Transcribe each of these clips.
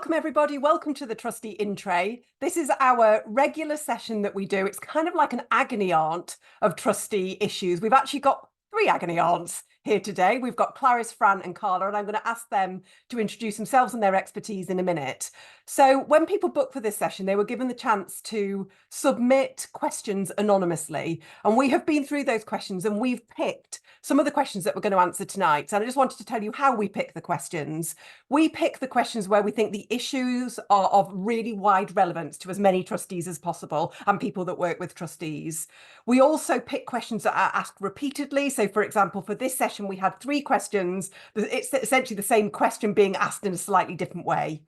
Welcome, everybody. Welcome to the Trustee In-Tray. This is our regular session that we do. It's kind of like an agony aunt of trustee issues. We've actually got 3 agony aunts here today. We've got Clarice, Fran and Carla, and I'm going to ask them to introduce themselves and their expertise in a minute. So when people book for this session, they were given the chance to submit questions anonymously. And we have been through those questions and we've picked some of the questions that we're going to answer tonight. And I just wanted to tell you how we pick the questions. We pick the questions where we think the issues are of really wide relevance to as many trustees as possible and people that work with trustees. We also pick questions that are asked repeatedly. So for example, for this session, we had 3 questions. It's essentially the same question being asked in a slightly different way.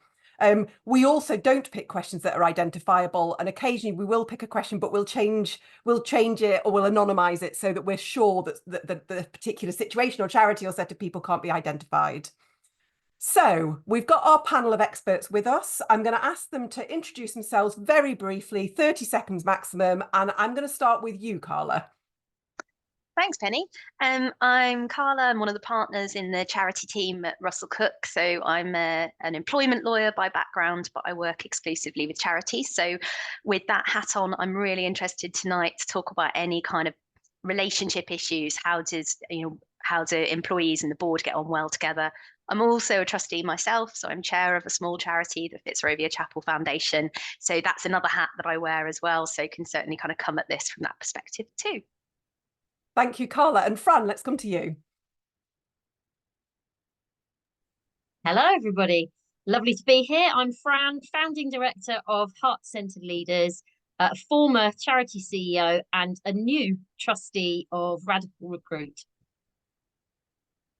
We also don't pick questions that are identifiable, and occasionally we will pick a question, but we'll change it or we'll anonymize it so that we're sure that the particular situation or charity or set of people can't be identified. So we've got our panel of experts with us. I'm going to ask them to introduce themselves very briefly, 30 seconds maximum, and I'm going to start with you, Carla. Thanks, Penny. I'm Carla. I'm one of the partners in the charity team at Russell Cook. So I'm an employment lawyer by background, but I work exclusively with charities. So with that hat on, I'm really interested tonight to talk about any kind of relationship issues. How do employees and the board get on well together? I'm also a trustee myself, so I'm chair of a small charity, the Fitzrovia Chapel Foundation. So that's another hat that I wear as well. So can certainly kind of come at this from that perspective too. Thank you, Carla. And Fran, let's come to you. Hello, everybody. Lovely to be here. I'm Fran, founding director of Heart-Centered Leaders, a former charity CEO and a new trustee of Radical Recruit.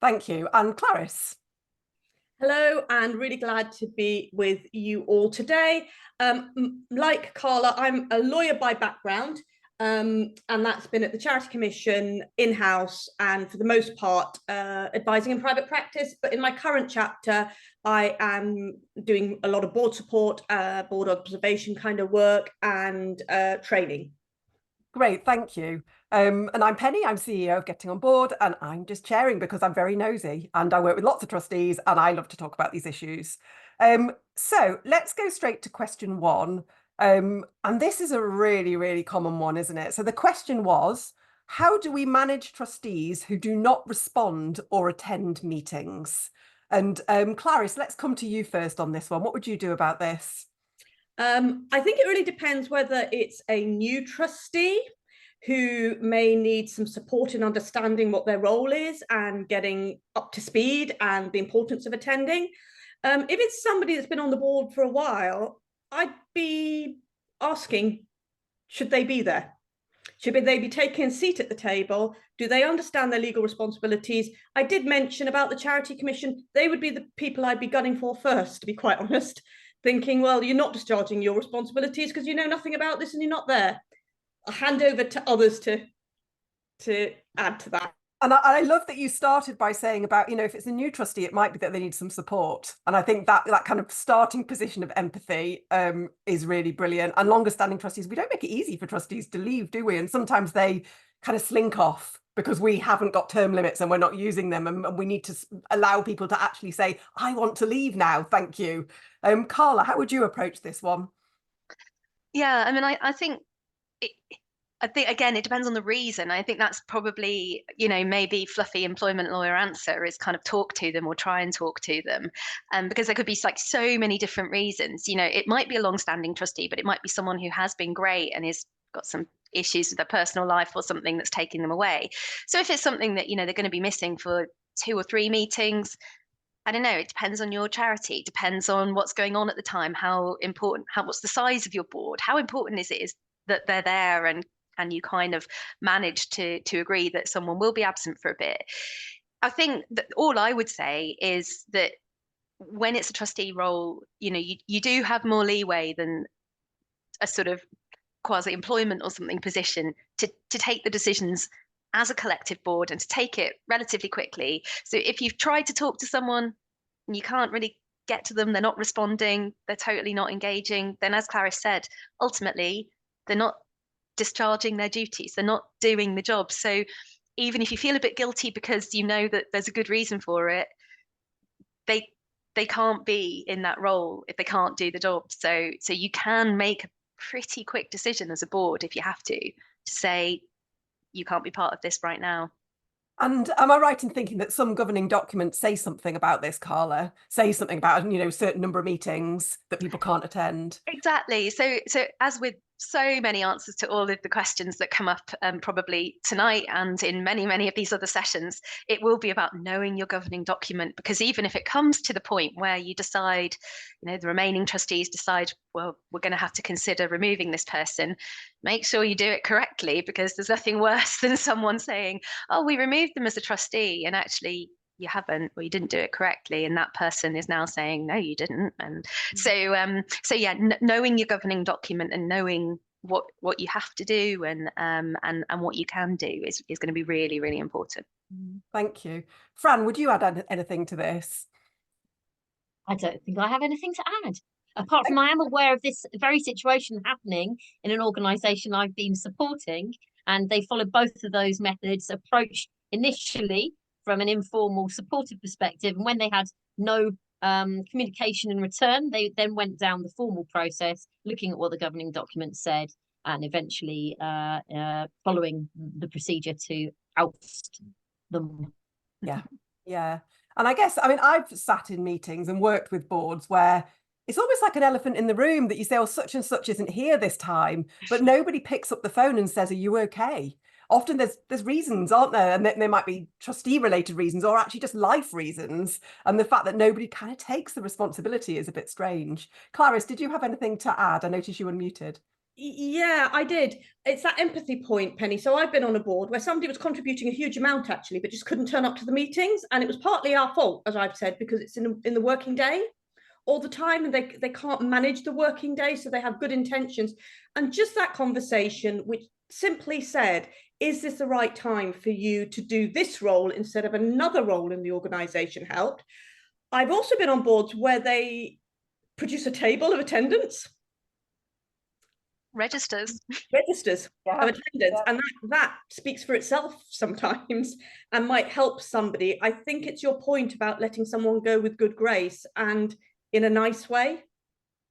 Thank you. And Clarice. Hello, and really glad to be with you all today. Like Carla, I'm a lawyer by background, and that's been at the Charity Commission in-house and for the most part advising in private practice. But in my current chapter, I am doing a lot of board support, board observation kind of work and training. Great, thank you. And I'm Penny, I'm CEO of Getting On Board, and I'm just chairing because I'm very nosy and I work with lots of trustees and I love to talk about these issues. So let's go straight to question 1. And this is a really, really common one, isn't it? So the question was, how do we manage trustees who do not respond or attend meetings? And Clarice, let's come to you first on this one. What would you do about this? I think it really depends whether it's a new trustee who may need some support in understanding what their role is and getting up to speed and the importance of attending. If it's somebody that's been on the board for a while, I'd be asking, should they be there? Should they be taking a seat at the table? Do they understand their legal responsibilities? I did mention about the Charity Commission. They would be the people I'd be gunning for first, to be quite honest, thinking, well, you're not discharging your responsibilities because you know nothing about this and you're not there. I'll hand over to others to add to that. And I love that you started by saying about, if it's a new trustee, it might be that they need some support. And I think that kind of starting position of empathy is really brilliant. And longer standing trustees, we don't make it easy for trustees to leave, do we? And sometimes they kind of slink off because we haven't got term limits and we're not using them. And we need to allow people to actually say, I want to leave now, thank you. Carla, how would you approach this one? Yeah, I mean, I think again, it depends on the reason. I think that's probably, maybe fluffy employment lawyer answer is kind of talk to them or try and talk to them. Because there could be like so many different reasons. It might be a long-standing trustee, but it might be someone who has been great and has got some issues with their personal life or something that's taking them away. So if it's something that, they're going to be missing for 2 or 3 meetings, I don't know, it depends on your charity, depends on what's going on at the time, what's the size of your board, how important is that they're there and you kind of manage to agree that someone will be absent for a bit. I think that all I would say is that when it's a trustee role, you do have more leeway than a sort of quasi-employment or something position to take the decisions as a collective board and to take it relatively quickly. So if you've tried to talk to someone and you can't really get to them, they're not responding, they're totally not engaging, then as Clarice said, ultimately, they're not discharging their duties, they're not doing the job. So even if you feel a bit guilty because you know that there's a good reason for it, they they can't be in that role if they can't do the job. So you can make a pretty quick decision as a board if you have to say you can't be part of this right now. And am I right in thinking that some governing documents say something about this, Carla? Say something about, certain number of meetings that people can't attend? Exactly. So as with so many answers to all of the questions that come up probably tonight and in many of these other sessions, it will be about knowing your governing document, because even if it comes to the point where you decide, the remaining trustees decide, well, we're going to have to consider removing this person, make sure you do it correctly, because there's nothing worse than someone saying, oh, we removed them as a trustee, and actually you haven't, or you didn't do it correctly, and that person is now saying no, you didn't. And so yeah, knowing your governing document and knowing what you have to do and what you can do is going to be really, really important. Thank you. Fran, would you add anything to this? I don't think I have anything to add, apart from I am aware of this very situation happening in an organisation I've been supporting, and they followed both of those methods, approached initially from an informal supportive perspective, and when they had no communication in return, they then went down the formal process, looking at what the governing document said, and eventually following the procedure to oust them. Yeah. And I guess, I've sat in meetings and worked with boards where it's almost like an elephant in the room that you say, oh, such and such isn't here this time, but nobody picks up the phone and says, are you okay? Often there's reasons, aren't there? And there might be trustee related reasons or actually just life reasons. And the fact that nobody kind of takes the responsibility is a bit strange. Clarice, did you have anything to add? I noticed you unmuted. Yeah, I did. It's that empathy point, Penny. So I've been on a board where somebody was contributing a huge amount actually, but just couldn't turn up to the meetings. And it was partly our fault, as I've said, because it's in the working day all the time, and they can't manage the working day. So they have good intentions. And just that conversation, which simply said, is this the right time for you to do this role instead of another role in the organisation, helped. I've also been on boards where they produce a table of attendance. Registers of attendance, and that speaks for itself sometimes and might help somebody. I think it's your point about letting someone go with good grace and in a nice way.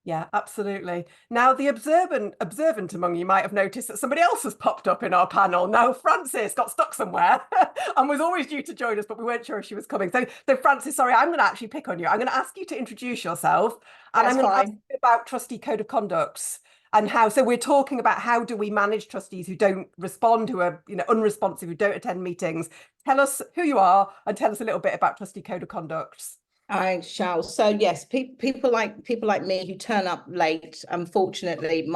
Yeah, absolutely. Now, the observant among you might have noticed that somebody else has popped up in our panel. Now, Frances got stuck somewhere and was always due to join us, but we weren't sure if she was coming. So Frances, sorry, I'm going to actually pick on you. I'm going to ask you to introduce yourself, and I'm going to ask you about trustee code of conducts and how. So we're talking about how do we manage trustees who don't respond, who are unresponsive, who don't attend meetings. Tell us who you are and tell us a little bit about trustee code of conducts. I shall. So yes, people like me who turn up late. Unfortunately,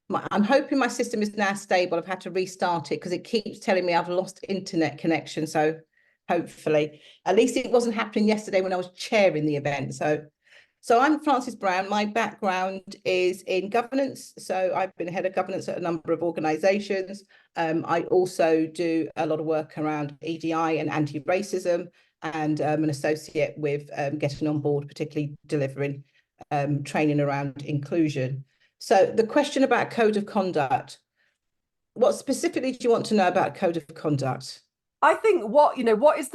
I'm hoping my system is now stable. I've had to restart it because it keeps telling me I've lost internet connection. So hopefully, at least it wasn't happening yesterday when I was chairing the event. So I'm Frances Brown. My background is in governance. So I've been head of governance at a number of organisations. I also do a lot of work around EDI and anti-racism, and an associate with getting on board, particularly delivering training around inclusion. So the question about code of conduct, what specifically do you want to know about code of conduct? I think what is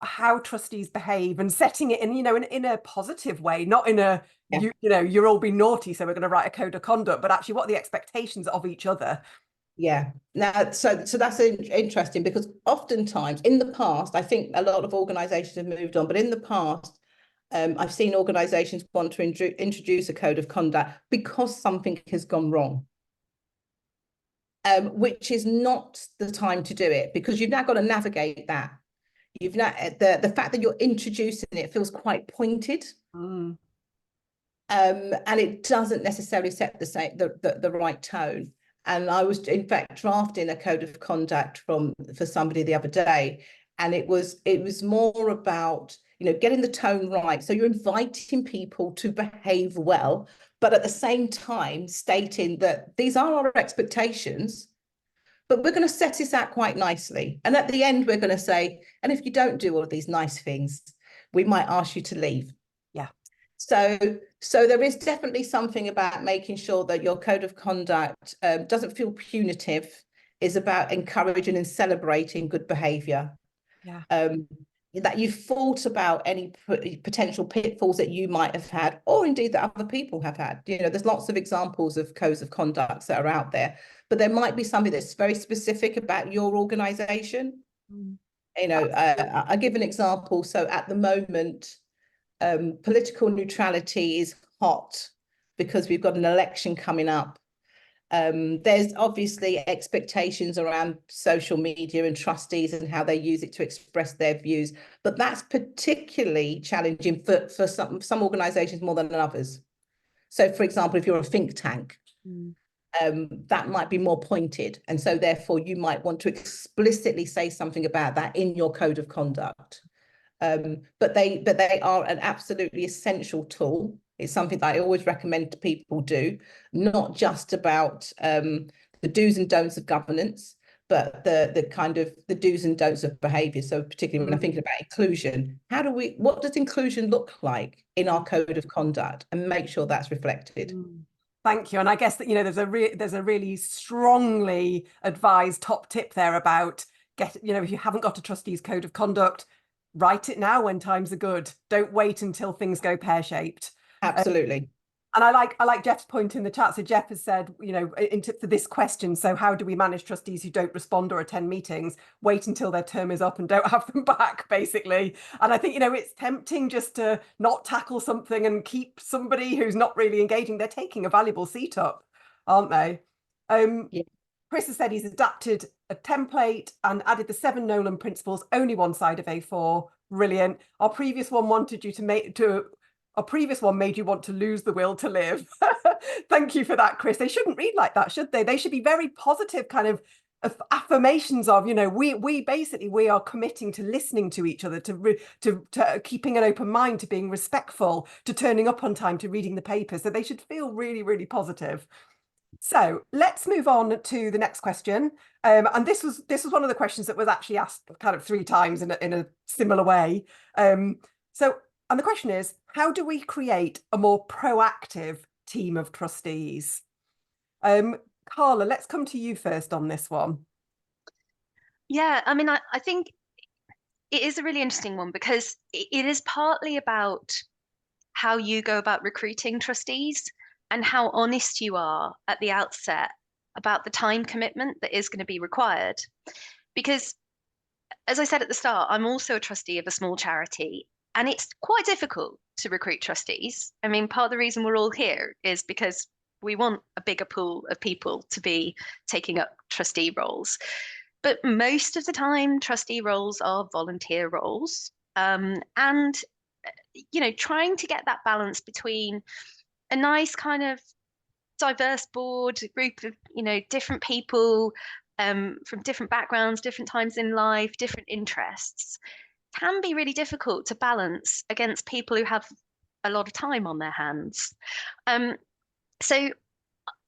how trustees behave and setting it in a positive way, not in a you're all being naughty, so we're going to write a code of conduct, but actually what are the expectations of each other. Yeah, now so that's interesting, because oftentimes in the past, I think a lot of organisations have moved on, but in the past I've seen organisations want to introduce a code of conduct because something has gone wrong, which is not the time to do it, because you've now got to navigate that. You've now the fact that you're introducing it feels quite pointed. And it doesn't necessarily set the right tone. And I was, in fact, drafting a code of conduct for somebody the other day, and it was more about getting the tone right. So you're inviting people to behave well, but at the same time stating that these are our expectations, but we're going to set this out quite nicely. And at the end, we're going to say, and if you don't do all of these nice things, we might ask you to leave. Yeah. So there is definitely something about making sure that your code of conduct doesn't feel punitive, is about encouraging and celebrating good behaviour. Yeah. that you've thought about any potential pitfalls that you might have had, or indeed that other people have had. You know, there's lots of examples of codes of conduct that are out there, but there might be something that's very specific about your organization. You know, I'll give an example. So at the moment, political neutrality is hot because we've got an election coming up. There's obviously expectations around social media and trustees and how they use it to express their views, but that's particularly challenging for some organizations more than others. So for example, if you're a think tank, that might be more pointed, and so therefore you might want to explicitly say something about that in your code of conduct. But they are an absolutely essential tool. It's something that I always recommend people do, not just about the do's and don'ts of governance, but the kind of the do's and don'ts of behaviour. So particularly when I'm thinking about inclusion, what does inclusion look like in our code of conduct, and make sure that's reflected. Thank you. And I guess that, you know, there's a really strongly advised top tip there about if you haven't got a trustee's code of conduct, write it now when times are good. Don't wait until things go pear-shaped. Absolutely. And I like Jeff's point in the chat. So Jeff has said, you know, for this question, so how do we manage trustees who don't respond or attend meetings? Wait until their term is up and don't have them back, basically. And I think, you know, it's tempting just to not tackle something and keep somebody who's not really engaging. They're taking a valuable seat up, aren't they? Yeah. Chris has said he's adapted a template and added the 7 Nolan principles, only one side of A4. Brilliant. Our previous one made you want to lose the will to live. Thank you for that, Chris. They shouldn't read like that, should they? They should be very positive kind of affirmations of, you know, we are committing to listening to each other, to keeping an open mind, to being respectful, to turning up on time, to reading the papers. So they should feel really, really positive. So let's move on to the next question. And this was one of the questions that was actually asked kind of 3 times in a similar way. And the question is, how do we create a more proactive team of trustees? Carla, let's come to you first on this one. Yeah, I mean, I think it is a really interesting one, because it is partly about how you go about recruiting trustees and how honest you are at the outset about the time commitment that is going to be required. Because, as I said at the start, I'm also a trustee of a small charity, and it's quite difficult to recruit trustees. I mean, part of the reason we're all here is because we want a bigger pool of people to be taking up trustee roles. But most of the time, trustee roles are volunteer roles. And, you know, trying to get that balance between a nice kind of diverse board, a group of, you know, different people from different backgrounds, different times in life, different interests, can be really difficult to balance against people who have a lot of time on their hands. So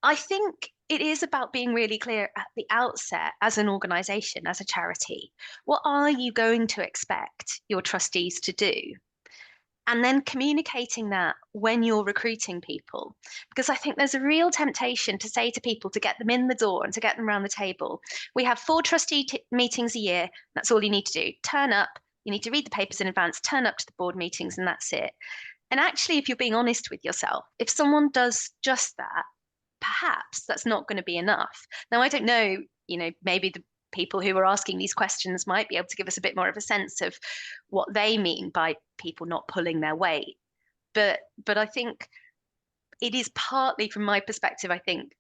I think it is about being really clear at the outset as an organisation, as a charity. What are you going to expect your trustees to do? And then communicating that when you're recruiting people. Because I think there's a real temptation to say to people, to get them in the door and to get them around the table, we have 4 trustee meetings a year. That's all you need to do. Turn up. You need to read the papers in advance, turn up to the board meetings, and that's it. And actually, if you're being honest with yourself, if someone does just that, perhaps that's not going to be enough. Now, I don't know, you know, maybe the people who are asking these questions might be able to give us a bit more of a sense of what they mean by people not pulling their weight. But I think it is partly, from my perspective, I think,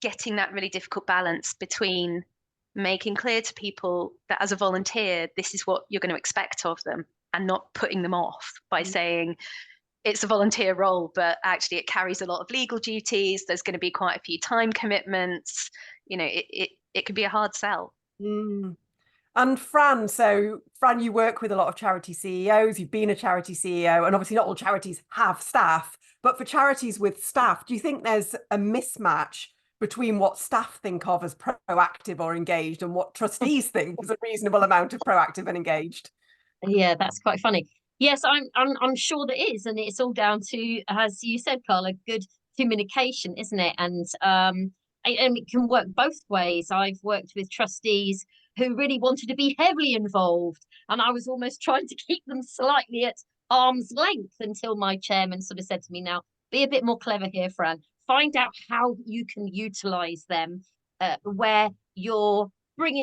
getting that really difficult balance between making clear to people that as a volunteer, this is what you're going to expect of them, and not putting them off by saying it's a volunteer role, but actually it carries a lot of legal duties. There's going to be quite a few time commitments. You know, it could be a hard sell. And Fran, you work with a lot of charity CEOs. You've been a charity CEO, and obviously not all charities have staff, but for charities with staff, do you think there's a mismatch between what staff think of as proactive or engaged and what trustees think is a reasonable amount of proactive and engaged? Yeah, that's quite funny. Yes, I'm sure there is, and it's all down to, as you said, Carla, good communication, isn't it? And it can work both ways. I've worked with trustees who really wanted to be heavily involved. And I was almost trying to keep them slightly at arm's length until my chairman sort of said to me, now, be a bit more clever here, Fran. Find out how you can utilize them where you're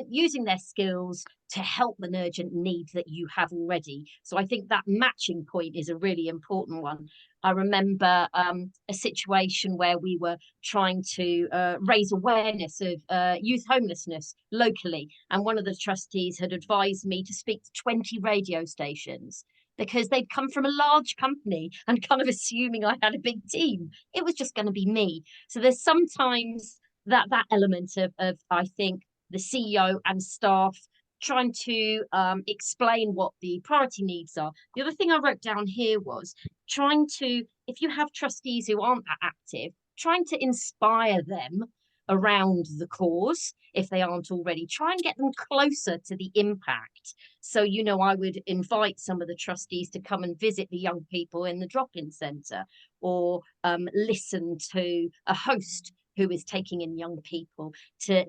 using their skills to help an urgent need that you have already. So I think that matching point is a really important one. I remember a situation where we were trying to raise awareness of youth homelessness locally. And one of the trustees had advised me to speak to 20 radio stations because they'd come from a large company and kind of assuming I had a big team. It was just going to be me. So there's sometimes that element of I think, the CEO and staff trying to explain what the priority needs are. The other thing I wrote down here was trying to, if you have trustees who aren't that active, trying to inspire them around the cause, if they aren't already, try and get them closer to the impact. So, you know, I would invite some of the trustees to come and visit the young people in the drop-in centre, or listen to a host who is taking in young people for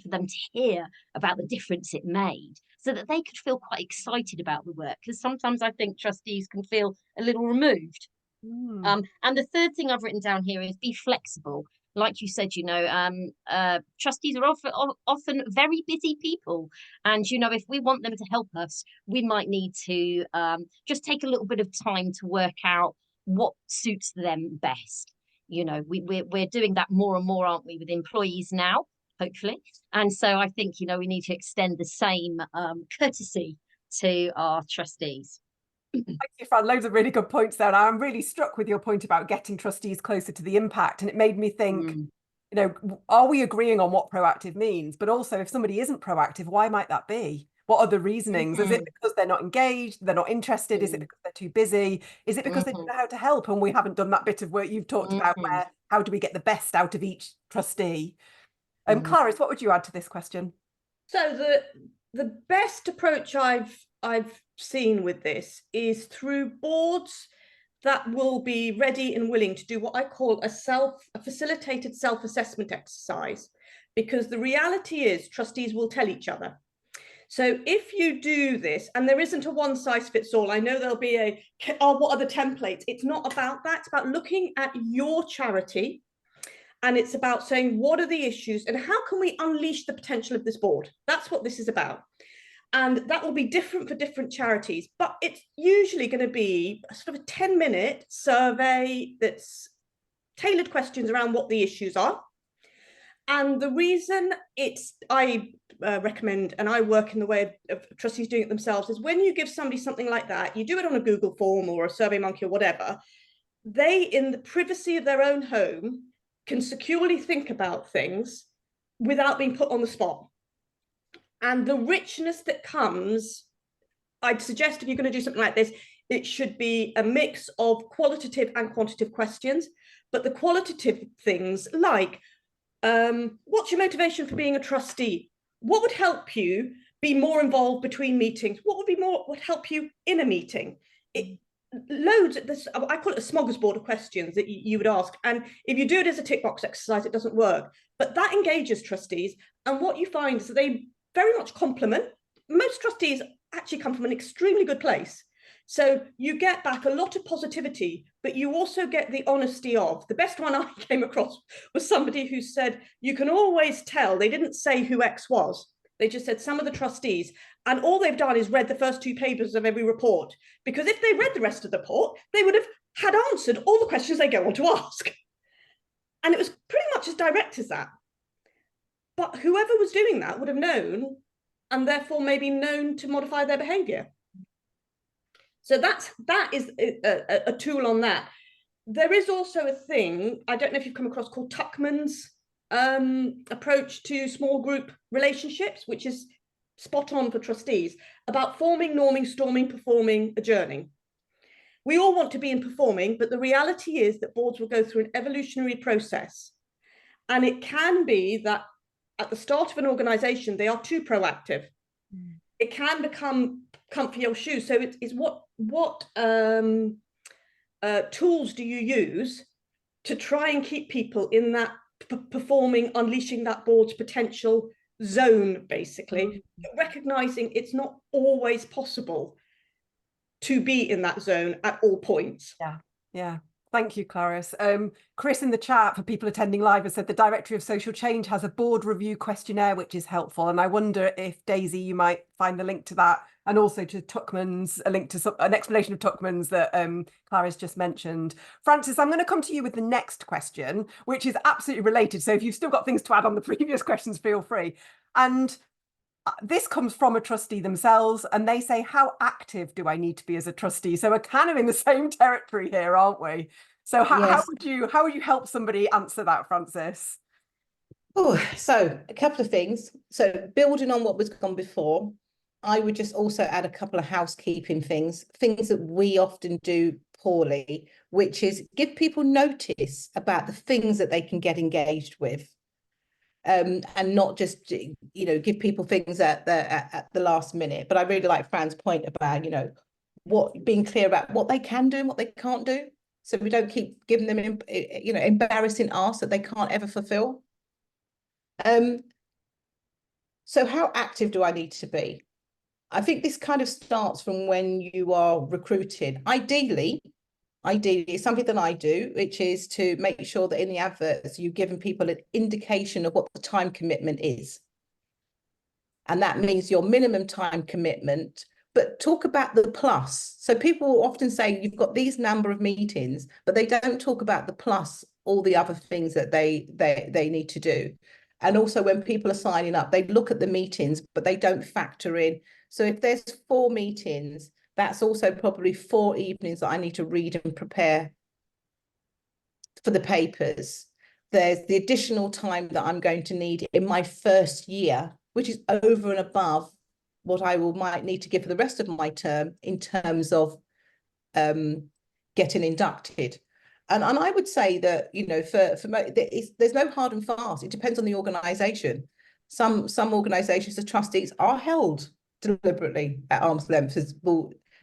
them to hear about the difference it made, so that they could feel quite excited about the work. Because sometimes I think trustees can feel a little removed. And the third thing I've written down here is be flexible. Like you said, you know, trustees are often very busy people. And, you know, if we want them to help us, we might need to just take a little bit of time to work out what suits them best. You know, we're doing that more and more, aren't we, with employees now, hopefully. And so I think, you know, we need to extend the same courtesy to our trustees. Thank you, Fran. Loads of really good points there. I'm really struck with your point about getting trustees closer to the impact. And it made me think, you know, are we agreeing on what proactive means? But also, if somebody isn't proactive, why might that be? What are the reasonings? Is it because they're not engaged, they're not interested? Is it because they're too busy? Is it because they don't know how to help? And we haven't done that bit of work you've talked about, where how do we get the best out of each trustee? Clarice, what would you add to this question? So the best approach I've seen with this is through boards that will be ready and willing to do what I call a facilitated self-assessment exercise, because the reality is trustees will tell each other. So if you do this, and there isn't a one size fits all, I know there'll be what are the templates? It's not about that. It's about looking at your charity, and it's about saying, what are the issues and how can we unleash the potential of this board? That's what this is about. And that will be different for different charities, but it's usually going to be a sort of a 10-minute survey that's tailored questions around what the issues are. And the reason I recommend, and I work in the way of trustees doing it themselves, is when you give somebody something like that, you do it on a Google form or a SurveyMonkey or whatever, they, in the privacy of their own home, can securely think about things without being put on the spot. And the richness that comes, I'd suggest if you're going to do something like this, it should be a mix of qualitative and quantitative questions. But the qualitative things like, what's your motivation for being a trustee? What would help you be more involved between meetings? What would help you in a meeting? I call it a smorgasbord of questions that you would ask. And if you do it as a tick box exercise, it doesn't work. But that engages trustees. And what you find is that they very much complement. Most trustees actually come from an extremely good place. So you get back a lot of positivity, but you also get the honesty of, the best one I came across was somebody who said, you can always tell, they didn't say who X was. They just said some of the trustees, and all they've done is read the first 2 pages of every report, because if they read the rest of the report, they would have had answered all the questions they go on to ask. And it was pretty much as direct as that. But whoever was doing that would have known, and therefore maybe known to modify their behavior. So that is a tool on that. There is also a thing, I don't know if you've come across, called Tuckman's approach to small group relationships, which is spot on for trustees, about forming, norming, storming, performing, adjourning. We all want to be in performing, but the reality is that boards will go through an evolutionary process. And it can be that at the start of an organization, they are too proactive. It can become comfy old shoes. So it's what tools do you use to try and keep people in that performing, unleashing that board's potential zone, basically, recognizing it's not always possible to be in that zone at all points. Yeah. Thank you, Clarice. Chris in the chat, for people attending live, has said the Directory of Social Change has a board review questionnaire, which is helpful. And I wonder if, Daisy, you might find the link to that, and also to Tuckman's, a link to an explanation of Tuckman's that Clarice just mentioned. Francis, I'm going to come to you with the next question, which is absolutely related. So if you've still got things to add on the previous questions, feel free. And this comes from a trustee themselves, and they say, how active do I need to be as a trustee? So we're kind of in the same territory here, aren't we? So how would you help somebody answer that, Francis? Oh, so a couple of things. So building on what was gone before, I would just also add a couple of housekeeping things that we often do poorly, which is give people notice about the things that they can get engaged with. And not just, you know, give people things at the last minute. But I really like Fran's point about, you know, being clear about what they can do and what they can't do. So we don't keep giving them, you know, embarrassing asks that they can't ever fulfill. So how active do I need to be? I think this kind of starts from when you are recruited. Ideally, something that I do, which is to make sure that in the adverts, you've given people an indication of what the time commitment is. And that means your minimum time commitment, but talk about the plus. So people often say you've got these number of meetings, but they don't talk about the plus, all the other things that they need to do. And also when people are signing up, they look at the meetings, but they don't factor in. So if there's 4 meetings, that's also probably 4 evenings that I need to read and prepare for the papers. There's the additional time that I'm going to need in my first year, which is over and above what I might need to give for the rest of my term in terms of getting inducted. And I would say that, you know, there's no hard and fast. It depends on the organisation. Some organisations, the trustees are held deliberately at arm's length,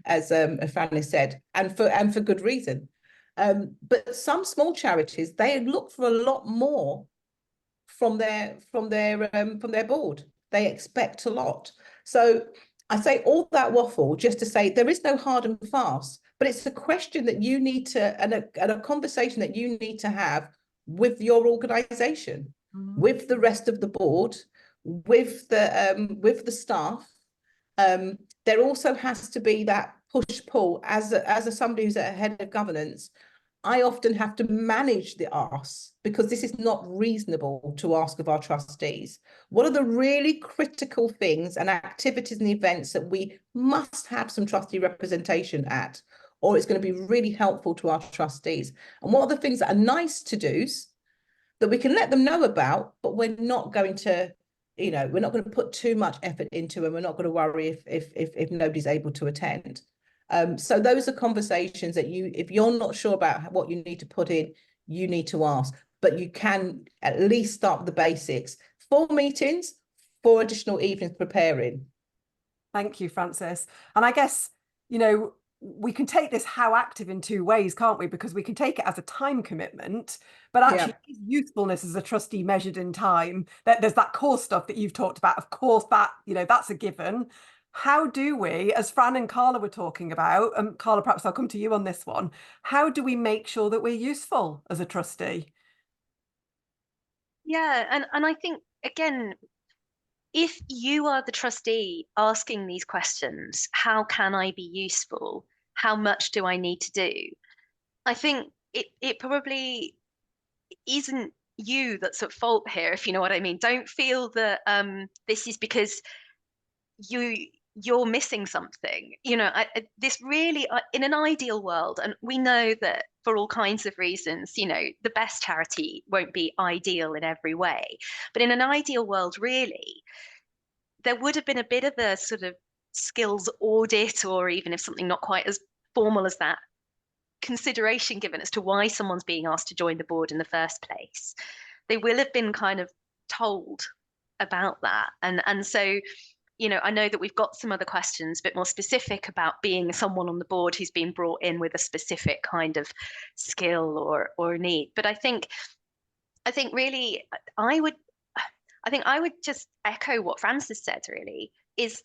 as Fran has said, and for good reason. But some small charities, they look for a lot more from their board. They expect a lot. So I say all that waffle just to say there is no hard and fast, but it's a question that you need to, and a conversation that you need to have with your organisation, with the rest of the board, with the staff. There also has to be that push-pull. As somebody who's a head of governance, I often have to manage the ask, because this is not reasonable to ask of our trustees. What are the really critical things and activities and events that we must have some trustee representation at, or it's going to be really helpful to our trustees? And what are the things that are nice to-dos that we can let them know about, but we're not going to, you know, we're not going to put too much effort into, and we're not going to worry if nobody's able to attend. So those are conversations that if you're not sure about what you need to put in, you need to ask, but you can at least start with the basics. 4 meetings, 4 additional evenings preparing. Thank you, Francis. And I guess, you know, we can take this how active in 2 ways, can't we? Because we can take it as a time commitment, but actually usefulness as a trustee measured in time. There's that core stuff that you've talked about. Of course, that, you know, that's a given. How do we, as Fran and Carla were talking about, and Carla, perhaps I'll come to you on this one, how do we make sure that we're useful as a trustee? Yeah, and I think, again, if you are the trustee asking these questions, how can I be useful? How much do I need to do? I think it probably isn't you that's at fault here, if you know what I mean. Don't feel that this is because you're missing something. You know, this really, in an ideal world, and we know that for all kinds of reasons, you know, the best charity won't be ideal in every way, but in an ideal world, really, there would have been a bit of a sort of skills audit, or even if something not quite as formal as that, consideration given as to why someone's being asked to join the board in the first place. They will have been kind of told about that. And so, you know, I know that we've got some other questions a bit more specific about being someone on the board who's been brought in with a specific kind of skill or need. But I think really, I I think I would just echo what Francis said, really, is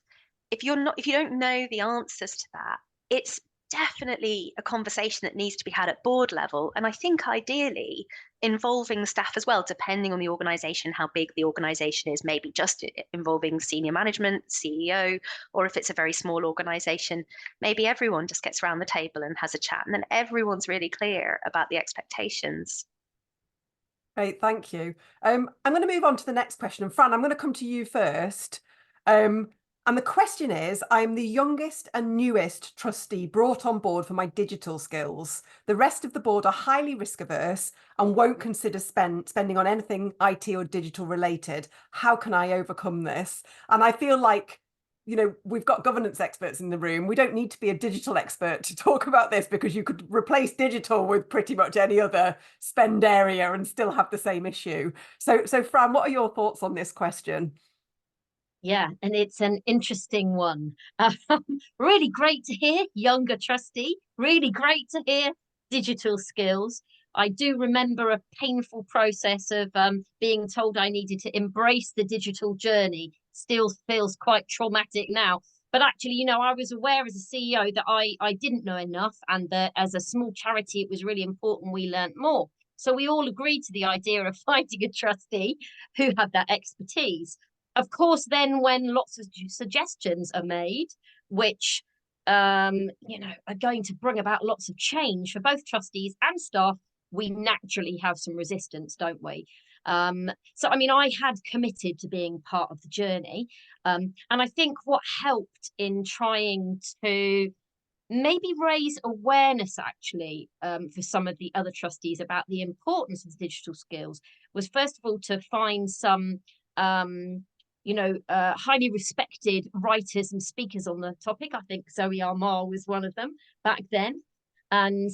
if you don't know the answers to that, it's definitely a conversation that needs to be had at board level. And I think ideally involving staff as well, depending on the organization, how big the organization is, maybe just involving senior management, CEO, or if it's a very small organization, maybe everyone just gets around the table and has a chat, and then everyone's really clear about the expectations. Great, thank you. I'm going to move on to the next question. And Fran, I'm going to come to you first. And the question is, I'm the youngest and newest trustee brought on board for my digital skills. The rest of the board are highly risk averse and won't consider spending on anything IT or digital related. How can I overcome this? And I feel like, you know, we've got governance experts in the room. We don't need to be a digital expert to talk about this, because you could replace digital with pretty much any other spend area and still have the same issue. So Fran, what are your thoughts on this question? Yeah, and it's an interesting one. Really great to hear, younger trustee. Really great to hear digital skills. I do remember a painful process of being told I needed to embrace the digital journey. Still feels quite traumatic now. But actually, you know, I was aware as a CEO that I didn't know enough, and that as a small charity, it was really important we learnt more. So we all agreed to the idea of finding a trustee who had that expertise. Of course, then when lots of suggestions are made, which you know, are going to bring about lots of change for both trustees and staff, we naturally have some resistance, don't we? So, I mean, I had committed to being part of the journey. And I think what helped in trying to maybe raise awareness, actually, for some of the other trustees about the importance of digital skills was, first of all, to find some you know, highly respected writers and speakers on the topic. I think Zoe Armar was one of them back then. And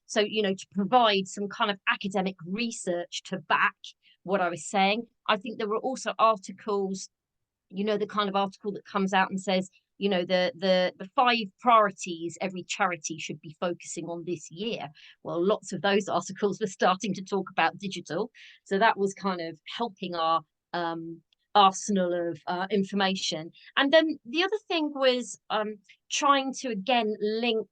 so, you know, to provide some kind of academic research to back what I was saying. I think there were also articles, you know, the kind of article that comes out and says, you know, the 5 priorities every charity should be focusing on this year. Well, lots of those articles were starting to talk about digital. So that was kind of helping our arsenal of information. And then the other thing was trying to again link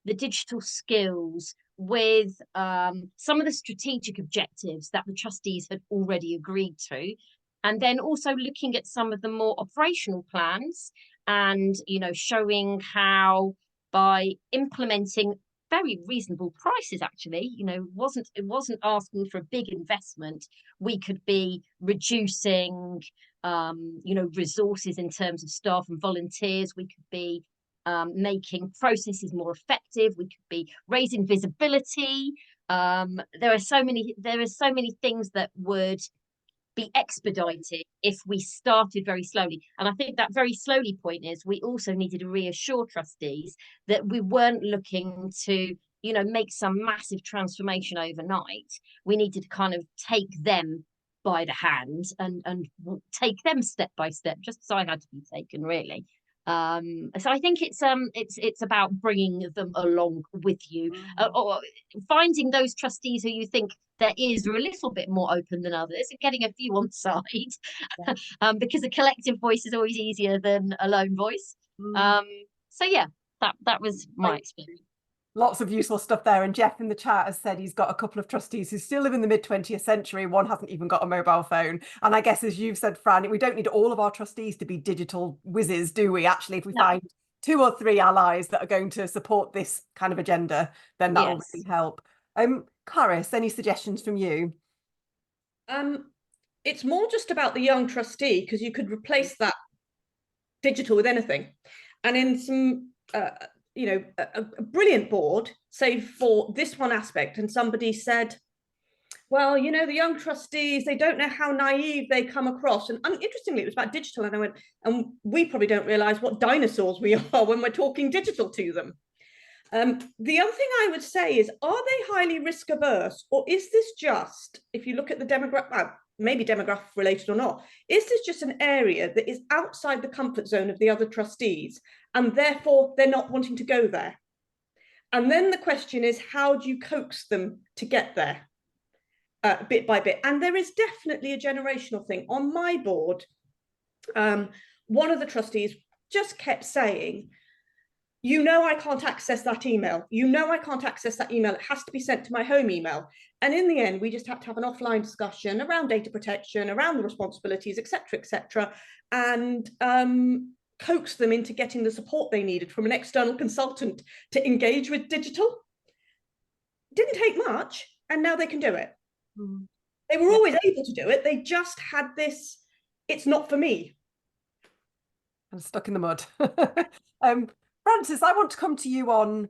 the digital skills with some of the strategic objectives that the trustees had already agreed to, and then also looking at some of the more operational plans, and, you know, showing how by implementing very reasonable prices, actually, you know, it wasn't asking for a big investment, we could be reducing you know, resources in terms of staff and volunteers. We could be making processes more effective. We could be raising visibility. There are so many things that would be expedited if we started very slowly. And I think that very slowly point is we also needed to reassure trustees that we weren't looking to, you know, make some massive transformation overnight. We needed to kind of take them by the hand and take them step by step, just as I had to be taken, really. So I think it's about bringing them along with you, or finding those trustees who you think there is a little bit more open than others, and getting a few on side, yeah. Because a collective voice is always easier than a lone voice. So yeah, that was my experience. Lots of useful stuff there. And Jeff in the chat has said he's got a couple of trustees who still live in the mid-20th century. One hasn't even got a mobile phone. And I guess, as you've said, Fran, we don't need all of our trustees to be digital whizzes, do we? Actually, if we find 2 or 3 allies that are going to support this kind of agenda, then that will really help. Clarice, any suggestions from you? It's more just about the young trustee, because you could replace that digital with anything. And in some you know, a brilliant board, say for this one aspect, and somebody said, well, you know, the young trustees, they don't know how naive they come across. And interestingly, it was about digital. And I went, and we probably don't realize what dinosaurs we are when we're talking digital to them. The other thing I would say is, are they highly risk averse, or is this just, if you look at the demographic, maybe demographic related or not, is this just an area that is outside the comfort zone of the other trustees, and therefore they're not wanting to go there? And then the question is, how do you coax them to get there? bit by bit. And there is definitely a generational thing. On my board, one of the trustees just kept saying, I can't access that email. I can't access that email. It has to be sent to my home email. And in the end, we just had to have an offline discussion around data protection, around the responsibilities, et cetera, and coax them into getting the support they needed from an external consultant to engage with digital. Didn't take much, and now they can do it. Mm. They were always able to do it. They just had this, it's not for me. I'm stuck in the mud. Frances, I want to come to you on,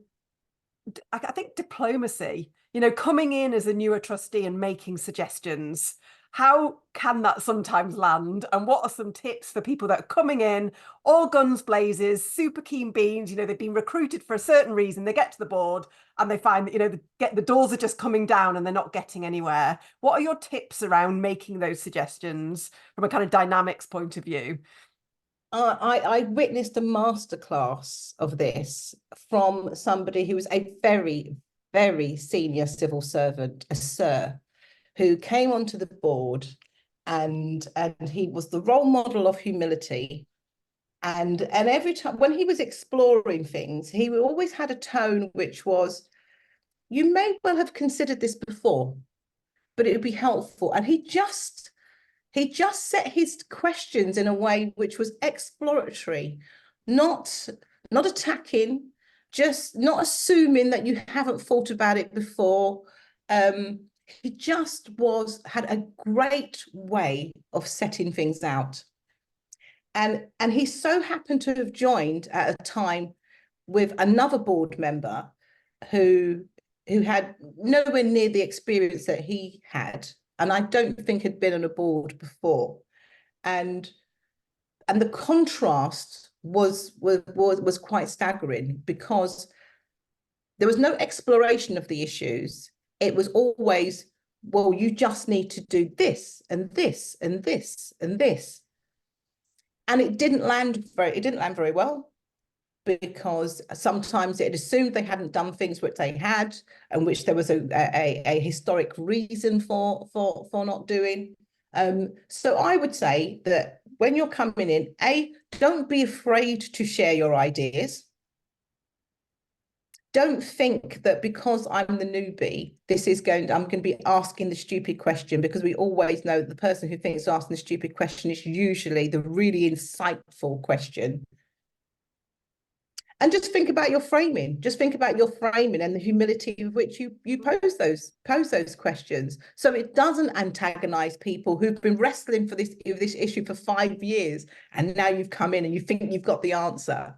I think, diplomacy. Coming in as a newer trustee and making suggestions. How can that sometimes land? And what are some tips for people that are coming in, all guns blazes, super keen beans? They've been recruited for a certain reason. They get to the board and they find that, the doors are just coming down and they're not getting anywhere. What are your tips around making those suggestions from a kind of dynamics point of view? I witnessed a masterclass of this from somebody who was a very, very senior civil servant, a sir, who came onto the board, and he was the role model of humility. And every time when he was exploring things, he always had a tone which was, you may well have considered this before, but it would be helpful. And he just set his questions in a way which was exploratory, not attacking, just not assuming that you haven't thought about it before. He just had a great way of setting things out. And he so happened to have joined at a time with another board member who had nowhere near the experience that he had, and I don't think had been on a board before. And the contrast was quite staggering, because there was no exploration of the issues. It was always, well, you just need to do this and this and this and this. And it didn't land very well, because sometimes it assumed they hadn't done things which they had, and which there was a historic reason for not doing. So I would say that when you're coming in, don't be afraid to share your ideas. Don't think that because I'm the newbie, I'm going to be asking the stupid question, because we always know that the person who thinks asking the stupid question is usually the really insightful question. And just think about your framing. Just think about your framing and the humility with which you pose those questions, so it doesn't antagonize people who've been wrestling for this issue for 5 years, and now you've come in and you think you've got the answer.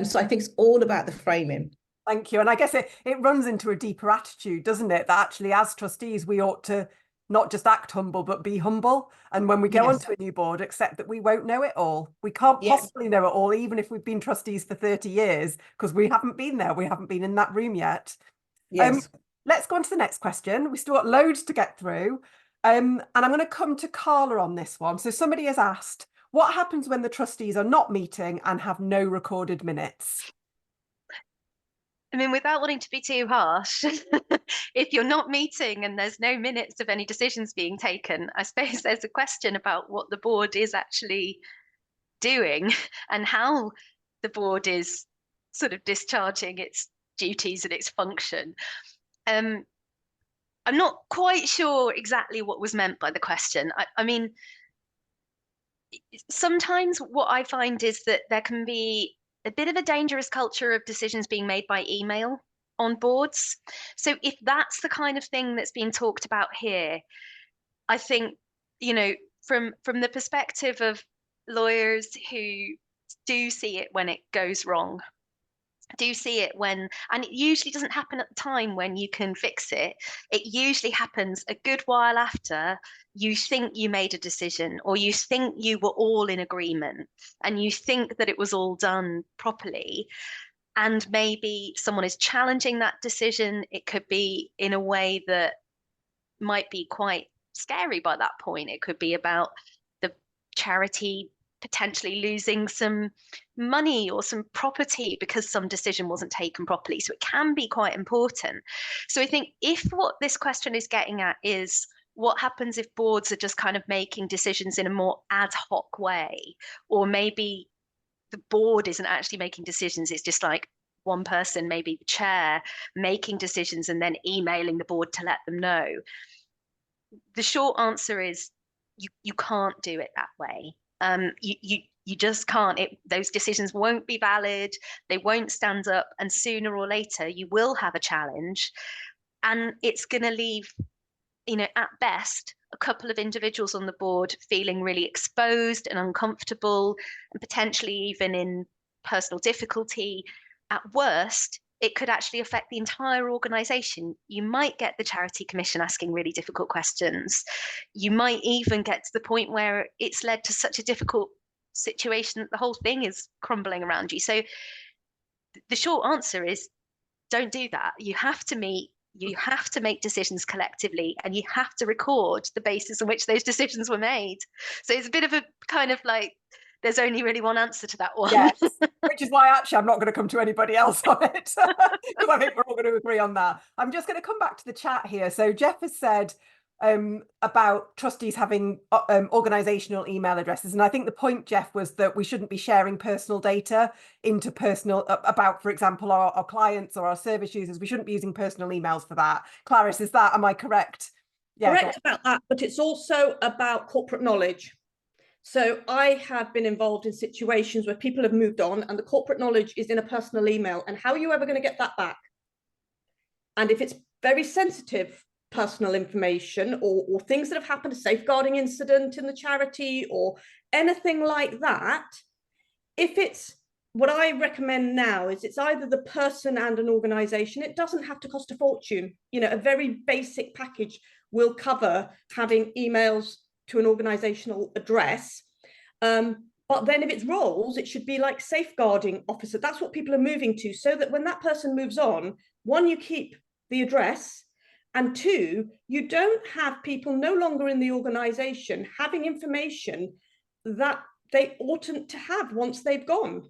So I think it's all about the framing. Thank you. And I guess it runs into a deeper attitude, doesn't it? That actually, as trustees, we ought to not just act humble, but be humble. And when we go onto a new board, accept that we won't know it all. We can't possibly know it all, even if we've been trustees for 30 years, because we haven't been there. We haven't been in that room yet. Yes. Let's go on to the next question. We've still got loads to get through. And I'm going to come to Carla on this one. So somebody has asked, what happens when the trustees are not meeting and have no recorded minutes? I mean, without wanting to be too harsh, if you're not meeting and there's no minutes of any decisions being taken, I suppose there's a question about what the board is actually doing and how the board is sort of discharging its duties and its function. I'm not quite sure exactly what was meant by the question. I mean, sometimes what I find is that there can be a bit of a dangerous culture of decisions being made by email on boards. So if that's the kind of thing that's being talked about here, I think, from the perspective of lawyers who do see it when it goes wrong, do see it when, and it usually doesn't happen at the time when you can fix it. It usually happens a good while after you think you made a decision, or you think you were all in agreement, and you think that it was all done properly. And maybe someone is challenging that decision. It could be in a way that might be quite scary by that point. It could be about the charity potentially losing some money or some property because some decision wasn't taken properly. So it can be quite important. So I think if what this question is getting at is what happens if boards are just kind of making decisions in a more ad hoc way, or maybe the board isn't actually making decisions, it's just like one person, maybe the chair, making decisions and then emailing the board to let them know. The short answer is you can't do it that way. You just can't. Those decisions won't be valid. They won't stand up, and sooner or later you will have a challenge, and it's going to leave, at best, a couple of individuals on the board feeling really exposed and uncomfortable, and potentially even in personal difficulty. At worst, it could actually affect the entire organisation. You might get the Charity Commission asking really difficult questions. You might even get to the point where it's led to such a difficult situation that the whole thing is crumbling around you. So the short answer is don't do that. You have to meet, you have to make decisions collectively, and you have to record the basis on which those decisions were made. So it's a bit of a kind of like, there's only really one answer to that one. Yes, which is why actually I'm not going to come to anybody else on it, because I think we're all going to agree on that. I'm just going to come back to the chat here. So Jeff has said about trustees having organizational email addresses, and I think the point, Jeff, was that we shouldn't be sharing personal data into personal about, for example, our clients or our service users. We shouldn't be using personal emails for that. Clarice, am I correct? Yeah, correct about that, but it's also about corporate knowledge. So I have been involved in situations where people have moved on and the corporate knowledge is in a personal email, and how are you ever going to get that back? And if it's very sensitive personal information or things that have happened, a safeguarding incident in the charity or anything like that, if it's, what I recommend now is it's either the person and an organization. It doesn't have to cost a fortune. A very basic package will cover having emails to an organizational address. But then if it's roles, it should be like safeguarding officer. That's what people are moving to, so that when that person moves on, one, you keep the address, and two, you don't have people no longer in the organization having information that they oughtn't to have once they've gone.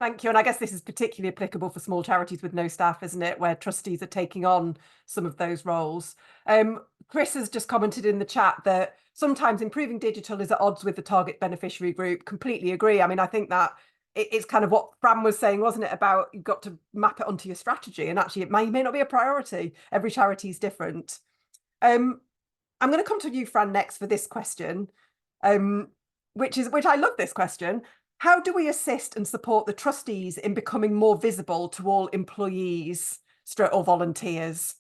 Thank you. And I guess this is particularly applicable for small charities with no staff, isn't it, where trustees are taking on some of those roles. Chris has just commented in the chat that sometimes improving digital is at odds with the target beneficiary group. Completely agree. I mean, I think that it's kind of what Fran was saying, wasn't it, about you've got to map it onto your strategy, and actually it may not be a priority. Every charity is different. I'm going to come to you, Fran, next for this question, which I love this question. How do we assist and support the trustees in becoming more visible to all employees or volunteers?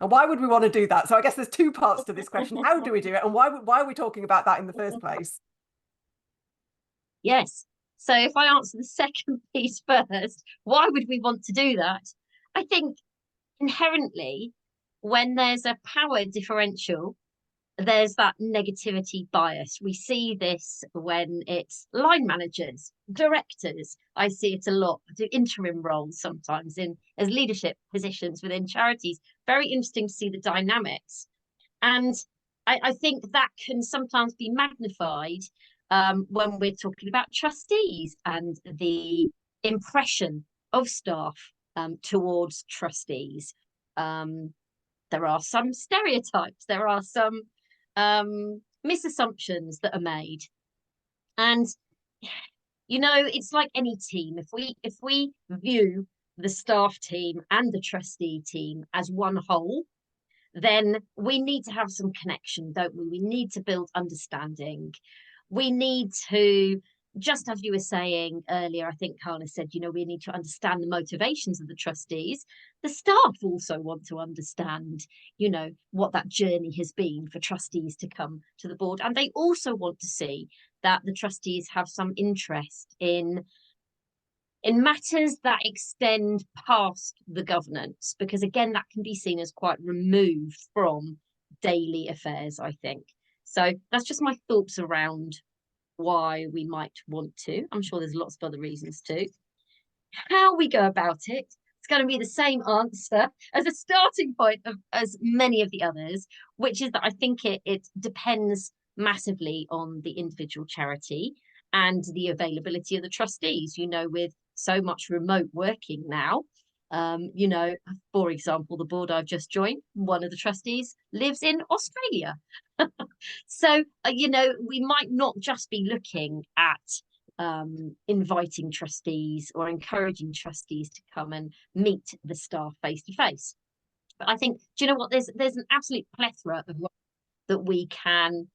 And why would we want to do that? So I guess there's two parts to this question. How do we do it? And why are we talking about that in the first place? Yes. So if I answer the second piece first, why would we want to do that? I think inherently, when there's a power differential, there's that negativity bias. We see this when it's line managers, directors. I see it a lot. I do interim roles sometimes as leadership positions within charities. Very interesting to see the dynamics. And I think that can sometimes be magnified when we're talking about trustees and the impression of staff towards trustees. There are some stereotypes. There are some misassumptions that are made, and it's like any team. If we view the staff team and the trustee team as one whole, then we need to have some connection, don't we? We need to build understanding. We need to, just as you were saying earlier, I think Carla said, we need to understand the motivations of the trustees. The staff also want to understand, what that journey has been for trustees to come to the board. And they also want to see that the trustees have some interest in matters that extend past the governance, because again, that can be seen as quite removed from daily affairs, I think. So that's just my thoughts around why we might want to. I'm sure there's lots of other reasons too. How we go about it, it's going to be the same answer as a starting point as many of the others, which is that I think it depends massively on the individual charity. and the availability of the trustees. You know, with so much remote working now, you know, for example, the board I've just joined, one of the trustees lives in Australia. So, you know, we might not just be looking at inviting trustees or encouraging trustees to come and meet the staff face to face. But I think, do you know what? There's an absolute plethora of ways that we can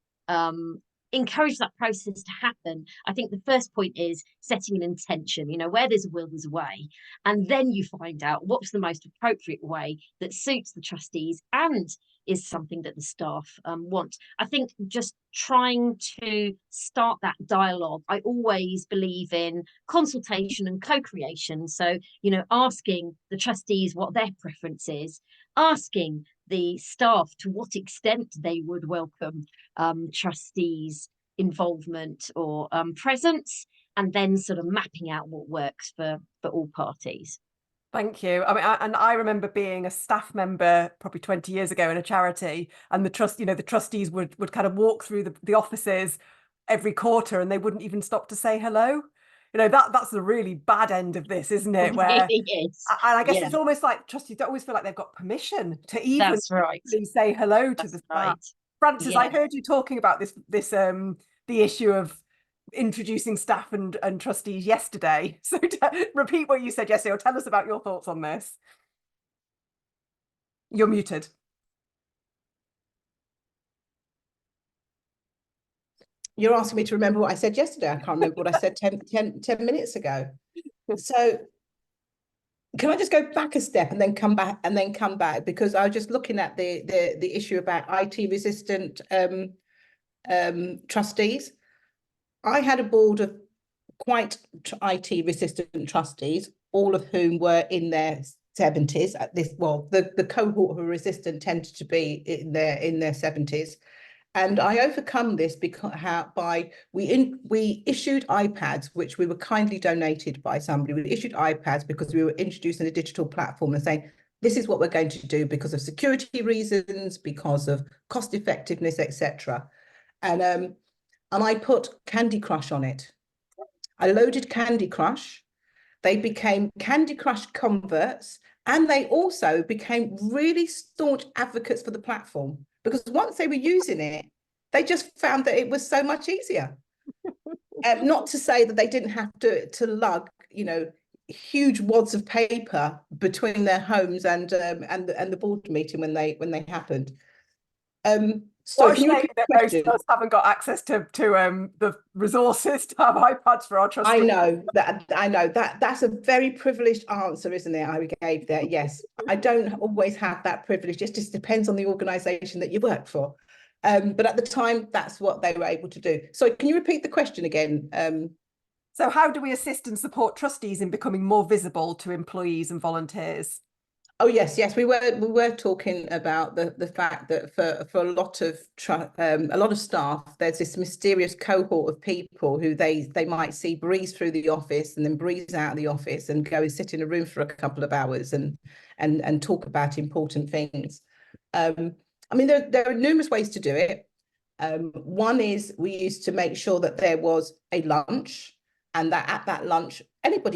encourage that process to happen. I think the first point is setting an intention. You know, where there's a will, there's a way, and then you find out what's the most appropriate way that suits the trustees and is something that the staff want. I think just trying to start that dialogue. I always believe in consultation and co-creation. So, you know, asking the trustees what their preference is, asking the staff to what extent they would welcome trustees' involvement or presence, and then sort of mapping out what works for all parties. Thank you. I mean, I remember being a staff member probably 20 years ago in a charity, and the trustees would kind of walk through the offices every quarter, and they wouldn't even stop to say hello. You know, that's the really bad end of this, isn't it? Where, and I guess it's almost like trustees don't always feel like they've got permission to even say hello to the staff. Frances, I heard you talking about this the issue of introducing staff and trustees yesterday. So repeat what you said yesterday, or tell us about your thoughts on this. You're muted. You're asking me to remember what I said yesterday. I can't remember what I said 10 minutes ago. So can I just go back a step and then come back, because I was just looking at the issue about IT resistant trustees. I had a board of quite IT resistant trustees, all of whom were in their 70s at this. Well, the cohort who were resistant tended to be in their 70s. And I overcome this because we issued iPads, which we were kindly donated by somebody. We issued iPads because we were introducing a digital platform and saying, this is what we're going to do because of security reasons, because of cost effectiveness, etc. And I put Candy Crush on it. I loaded Candy Crush. They became Candy Crush converts, and they also became really staunch advocates for the platform, because once they were using it, they just found that it was so much easier. Not to say that they didn't have to lug, you know, huge wads of paper between their homes and the board meeting when they happened. So what a shame that most of us haven't got access to the resources to have iPads for our trustees. I know that's a very privileged answer, isn't it? I gave there. Yes, I don't always have that privilege. It just depends on the organisation that you work for. But at the time, that's what they were able to do. So can you repeat the question again? So how do we assist and support trustees in becoming more visible to employees and volunteers? Oh yes, we were talking about the fact that for a lot of staff, there's this mysterious cohort of people who they might see breeze through the office and then breeze out of the office and go and sit in a room for a couple of hours and talk about important things. I mean, there are numerous ways to do it. One is we used to make sure that there was a lunch, and that at that lunch, anyone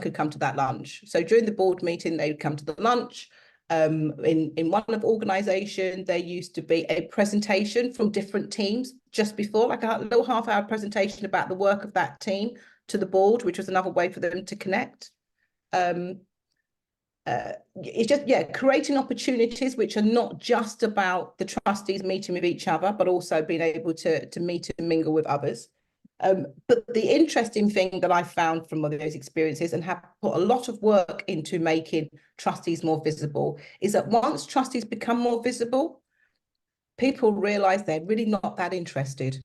could come to that lunch. So during the board meeting, they would come to the lunch. In one of organisation, there used to be a presentation from different teams just before, like a little half-hour presentation about the work of that team to the board, which was another way for them to connect. It's just, creating opportunities which are not just about the trustees meeting with each other, but also being able to meet and mingle with others. But the interesting thing that I found from one of those experiences, and have put a lot of work into making trustees more visible, is that once trustees become more visible, people realise they're really not that interested.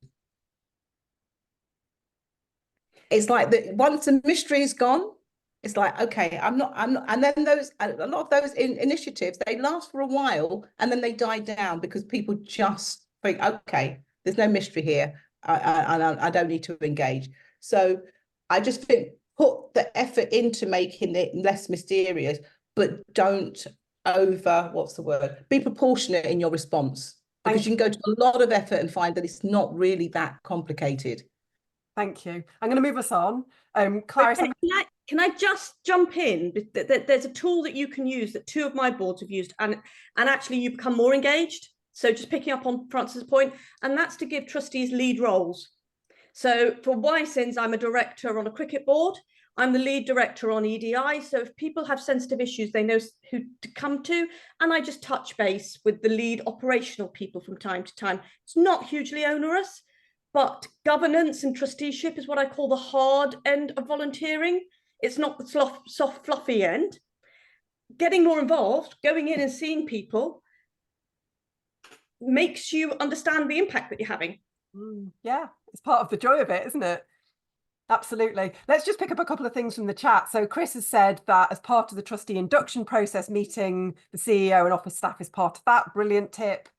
It's like that once the mystery is gone, it's like, okay, I'm not, and then a lot of those initiatives, they last for a while and then they die down because people just think, okay, there's no mystery here. I don't need to engage. So I just think put the effort into making it less mysterious, but don't be proportionate in your response, because you can go to a lot of effort and find that it's not really that complicated. Thank you. I'm going to move us on. Clarice, Okay, can I just jump in? There's a tool that you can use that 2 of my boards have used, and actually you become more engaged. So just picking up on Francis' point, and that's to give trustees lead roles. So for Wysons, I'm a director on a cricket board. I'm the lead director on EDI. So if people have sensitive issues, they know who to come to. And I just touch base with the lead operational people from time to time. It's not hugely onerous, but governance and trusteeship is what I call the hard end of volunteering. It's not the soft, fluffy end. Getting more involved, going in and seeing people makes you understand the impact that you're having. Yeah, it's part of the joy of it, isn't it? Absolutely. Let's just pick up a couple of things from the chat. So Chris has said that as part of the trustee induction process, meeting the CEO and office staff is part of that. Brilliant tip.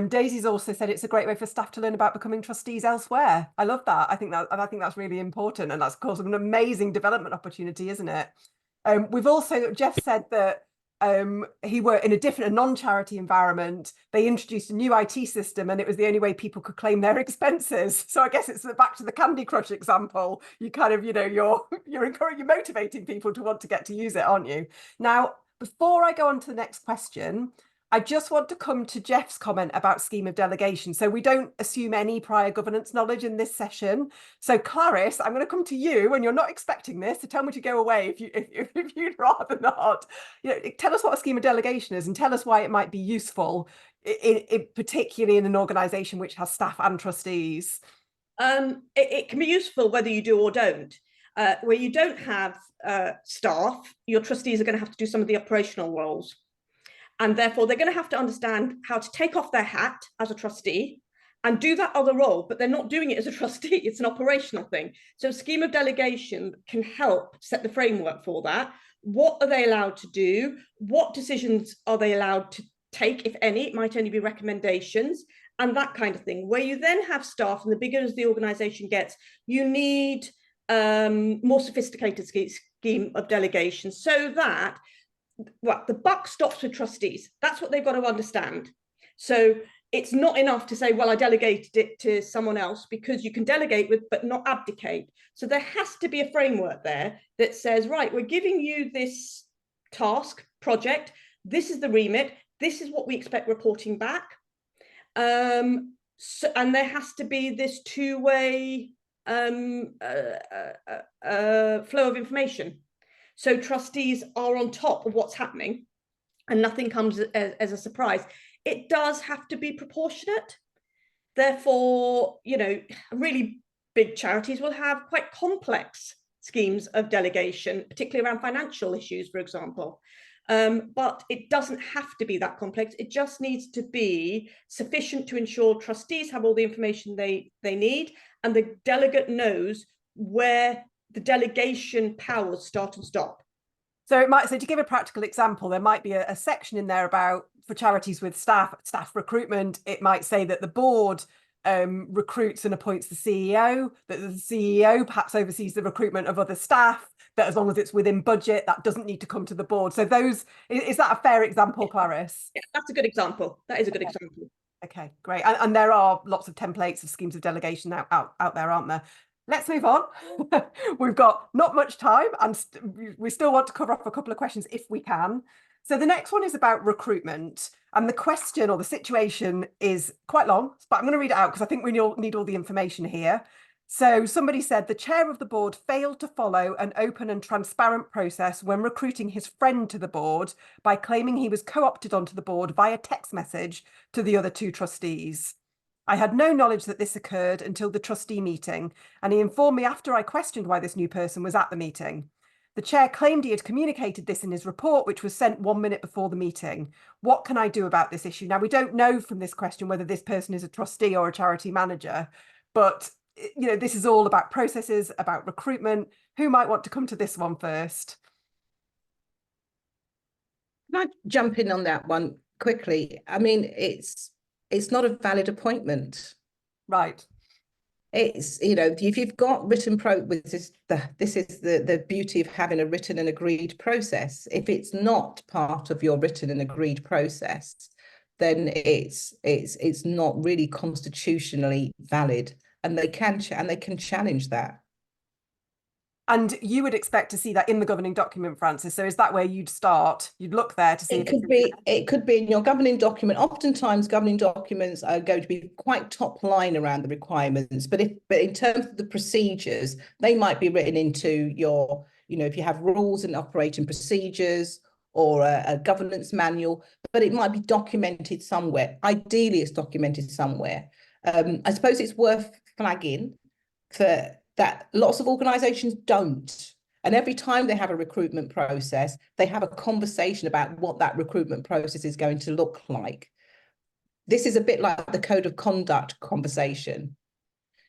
Daisy's also said it's a great way for staff to learn about becoming trustees elsewhere. I love that. I think that's really important, and that's of course an amazing development opportunity, isn't it? We've also, Jeff said that he worked in a non-charity environment. They introduced a new IT system and it was the only way people could claim their expenses. So I guess it's back to the Candy Crush example. You kind of, you're motivating people to want to get to use it, aren't you? Now, before I go on to the next question, I just want to come to Jeff's comment about scheme of delegation. So we don't assume any prior governance knowledge in this session. So Clarice, I'm going to come to you, and you're not expecting this, so tell me to go away if you'd rather not. Tell us what a scheme of delegation is, and tell us why it might be useful, particularly in an organisation which has staff and trustees. It can be useful whether you do or don't. Where you don't have staff, your trustees are going to have to do some of the operational roles. And therefore, they're going to have to understand how to take off their hat as a trustee and do that other role, but they're not doing it as a trustee. It's an operational thing. So a scheme of delegation can help set the framework for that. What are they allowed to do? What decisions are they allowed to take, if any? It might only be recommendations and that kind of thing. Where you then have staff, and the bigger as the organisation gets, you need more sophisticated scheme of delegation, so that the buck stops with trustees. That's what they've got to understand. So it's not enough to say, well, I delegated it to someone else, because you can delegate with, but not abdicate. So there has to be a framework there that says, right, we're giving you this task, project. This is the remit. This is what we expect reporting back. And there has to be this two-way flow of information. So trustees are on top of what's happening and nothing comes as a surprise. It does have to be proportionate. Therefore, really big charities will have quite complex schemes of delegation, particularly around financial issues, for example. But it doesn't have to be that complex. It just needs to be sufficient to ensure trustees have all the information they need, and the delegate knows where the delegation powers start and stop. So to give a practical example, there might be a section in there about, for charities with staff recruitment, it might say that the board recruits and appoints the CEO, that the CEO perhaps oversees the recruitment of other staff, that as long as it's within budget, that doesn't need to come to the board. So is that a fair example, Clarice? Yeah, that's a good example. That is a good example. Okay, great. And there are lots of templates of schemes of delegation out there, aren't there? Let's move on. We've got not much time, and we still want to cover off a couple of questions if we can. So the next one is about recruitment, and the question or the situation is quite long, but I'm going to read it out because I think we need all the information here. So somebody said the chair of the board failed to follow an open and transparent process when recruiting his friend to the board by claiming he was co-opted onto the board via text message to the other 2 trustees. I had no knowledge that this occurred until the trustee meeting, and he informed me after I questioned why this new person was at the meeting. The chair claimed he had communicated this in his report, which was sent 1 minute before the meeting. What can I do about this issue? Now, we don't know from this question whether this person is a trustee or a charity manager, but this is all about processes, about recruitment. Who might want to come to this one first? Can I jump in on that one quickly? I mean, it's not a valid appointment. Right. It's, if you've got written this is the beauty of having a written and agreed process. If it's not part of your written and agreed process, then it's not really constitutionally valid. and they can challenge that. And you would expect to see that in the governing document, Frances. So is that where you'd start? You'd look there to see It could be in your governing document. Oftentimes, governing documents are going to be quite top line around the requirements, but in terms of the procedures, they might be written into your, if you have rules and operating procedures or a governance manual, but it might be documented somewhere. Ideally, it's documented somewhere. I suppose it's worth flagging for that lots of organisations don't. And every time they have a recruitment process, they have a conversation about what that recruitment process is going to look like. This is a bit like the code of conduct conversation.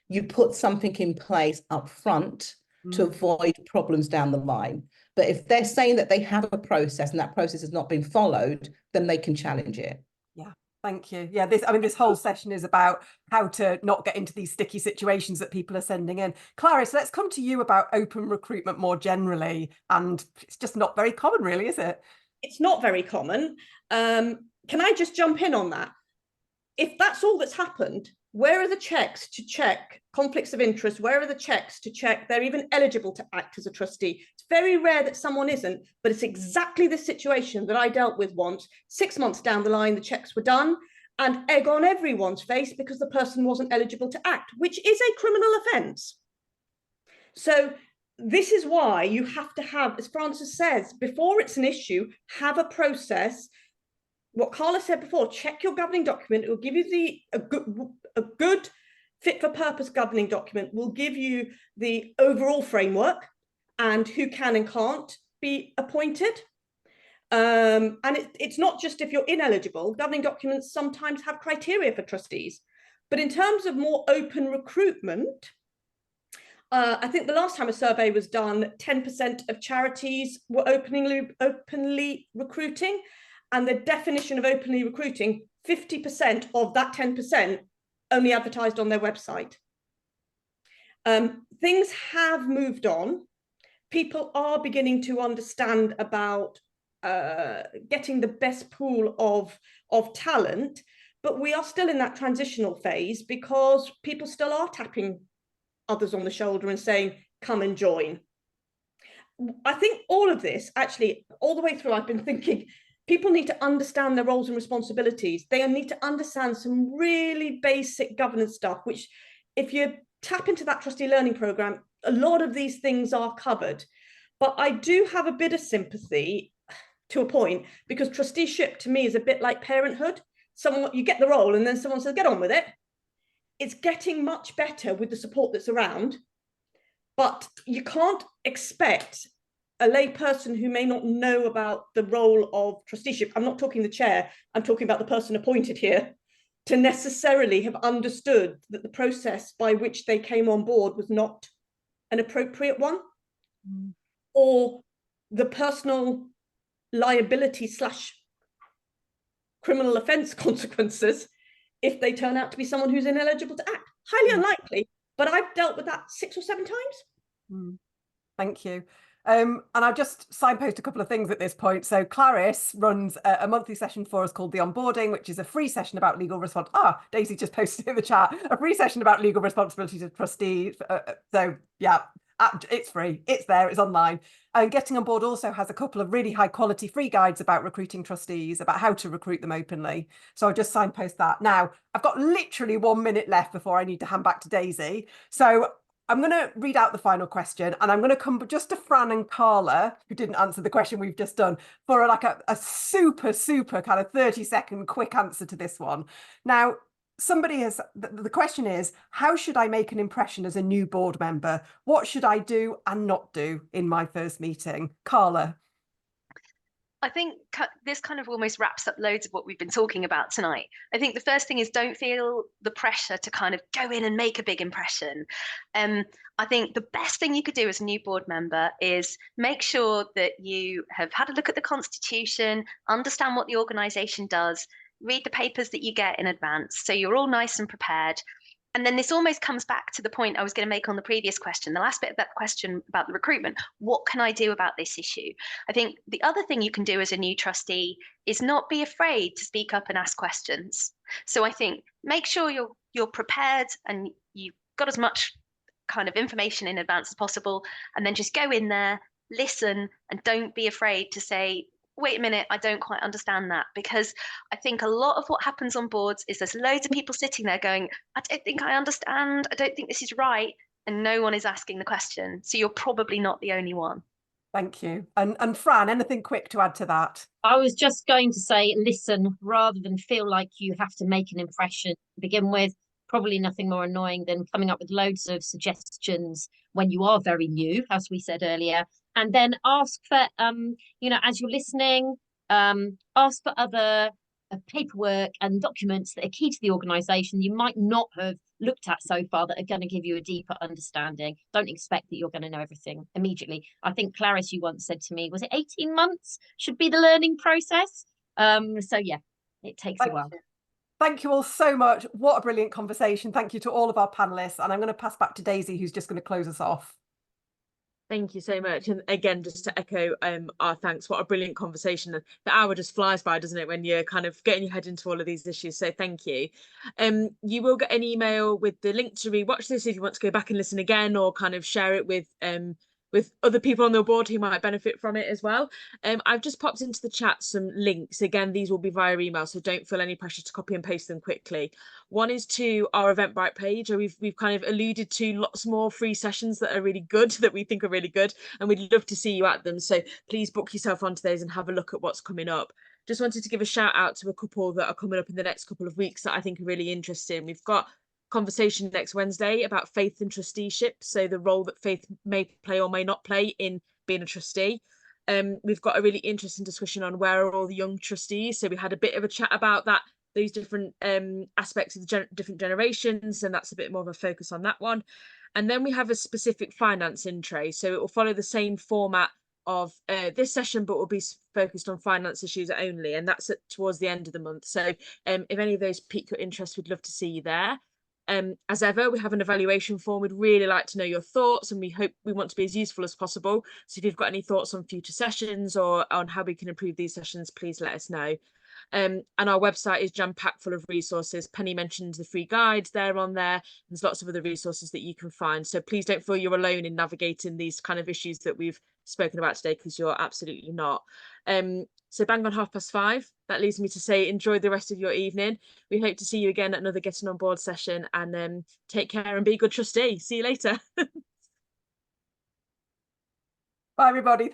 You put something in place up front to avoid problems down the line. But if they're saying that they have a process and that process has not been followed, then they can challenge it. Yeah. Thank you. Yeah, this whole session is about how to not get into these sticky situations that people are sending in. Clarice, let's come to you about open recruitment more generally. And it's just not very common, really, is it? It's not very common. Can I just jump in on that? If that's all that's happened, where are the checks to check conflicts of interest? Where are the checks to check they're even eligible to act as a trustee? It's very rare that someone isn't, but it's exactly the situation that I dealt with once. 6 months down the line, the checks were done, and egg on everyone's face because the person wasn't eligible to act, which is a criminal offence. So this is why you have to have, as Frances says, before it's an issue, have a process. What Carla said before, check your governing document. It will give you a good fit for purpose governing document, will give you the overall framework and who can and can't be appointed. And it's not just if you're ineligible. Governing documents sometimes have criteria for trustees. But in terms of more open recruitment, I think the last time a survey was done, 10% of charities were openly recruiting. And the definition of openly recruiting, 50% of that 10% only advertised on their website. Things have moved on. People are beginning to understand about getting the best pool of talent, but we are still in that transitional phase because people still are tapping others on the shoulder and saying, come and join. I think all of this, actually, all the way through, I've been thinking, people need to understand their roles and responsibilities. They need to understand some really basic governance stuff, which if you tap into that trustee learning program, a lot of these things are covered. But I do have a bit of sympathy to a point, because trusteeship to me is a bit like parenthood. You get the role and then someone says, get on with it. It's getting much better with the support that's around, but you can't expect a lay person who may not know about the role of trusteeship, I'm not talking the chair, I'm talking about the person appointed here, to necessarily have understood that the process by which they came on board was not an appropriate one, or the personal liability / criminal offence consequences if they turn out to be someone who's ineligible to act. Highly unlikely, but I've dealt with that 6 or 7 times. Thank you. And I've just signposted a couple of things at this point. So Clarice runs a monthly session for us called The Onboarding, which is a free session about legal responsibility. Daisy just posted in the chat, a free session about legal responsibilities of trustees. So yeah, it's free. It's there. It's online. And Getting On Board also has a couple of really high quality free guides about recruiting trustees, about how to recruit them openly. So I'll just signpost that. Now, I've got literally 1 minute left before I need to hand back to Daisy. So I'm going to read out the final question, and I'm going to come just to Fran and Carla, who didn't answer the question we've just done, for a super kind of 30-second quick answer to this one. Now, the question is, how should I make an impression as a new board member? What should I do and not do in my first meeting? Carla. I think this kind of almost wraps up loads of what we've been talking about tonight. I think the first thing is, don't feel the pressure to kind of go in and make a big impression. I think the best thing you could do as a new board member is make sure that you have had a look at the Constitution, understand what the organisation does, read the papers that you get in advance, so you're all nice and prepared. And then this almost comes back to the point I was going to make on the previous question, the last bit of that question about the recruitment. What can I do about this issue? I think the other thing you can do as a new trustee is not be afraid to speak up and ask questions. So I think make sure you're prepared and you've got as much kind of information in advance as possible, and then just go in there, listen, and don't be afraid to say, wait a minute, I don't quite understand that. Because I think a lot of what happens on boards is there's loads of people sitting there going, I don't think I understand, I don't think this is right, and no one is asking the question. So you're probably not the only one. Thank you. And Fran, anything quick to add to that? I was just going to say, listen, rather than feel like you have to make an impression to begin with. Probably nothing more annoying than coming up with loads of suggestions when you are very new, as we said earlier, and then ask for, as you're listening, ask for other paperwork and documents that are key to the organisation you might not have looked at so far that are going to give you a deeper understanding. Don't expect that you're going to know everything immediately. I think, Clarice, you once said to me, was it 18 months should be the learning process? So yeah, it takes a while. Thank you all so much. What a brilliant conversation. Thank you to all of our panelists. And I'm going to pass back to Daisy, who's just going to close us off. Thank you so much. And again, just to echo our thanks, what a brilliant conversation. The hour just flies by, doesn't it, when you're kind of getting your head into all of these issues. So thank you. You will get an email with the link to rewatch this if you want to go back and listen again, or kind of share it with other people on the board who might benefit from it as well. I've just popped into the chat some links. Again, these will be via email, so don't feel any pressure to copy and paste them quickly. One is to our Eventbrite page, where we've kind of alluded to lots more free sessions that are really good, that we think are really good, and we'd love to see you at them. So please book yourself onto those and have a look at what's coming up. Just wanted to give a shout out to a couple that are coming up in the next couple of weeks that I think are really interesting. We've got conversation next Wednesday about faith and trusteeship, so the role that faith may play or may not play in being a trustee. We've got a really interesting discussion on where are all the young trustees, so we had a bit of a chat about that, those different aspects of the different generations, and that's a bit more of a focus on that one. And then we have a specific finance in-tray, so it will follow the same format of this session, but will be focused on finance issues only, and that's towards the end of the month. So if any of those pique your interest, we'd love to see you there. As ever, we have an evaluation form. We'd really like to know your thoughts, and we want to be as useful as possible. So if you've got any thoughts on future sessions or on how we can improve these sessions, please let us know. And our website is jam-packed full of resources. Penny mentioned the free guides, they're on there. There's lots of other resources that you can find. So please don't feel you're alone in navigating these kind of issues that we've spoken about today, because you're absolutely not. So bang on 5:30. That leaves me to say, enjoy the rest of your evening. We hope to see you again at another Getting On Board session, and take care and be a good trustee. See you later. Bye, everybody.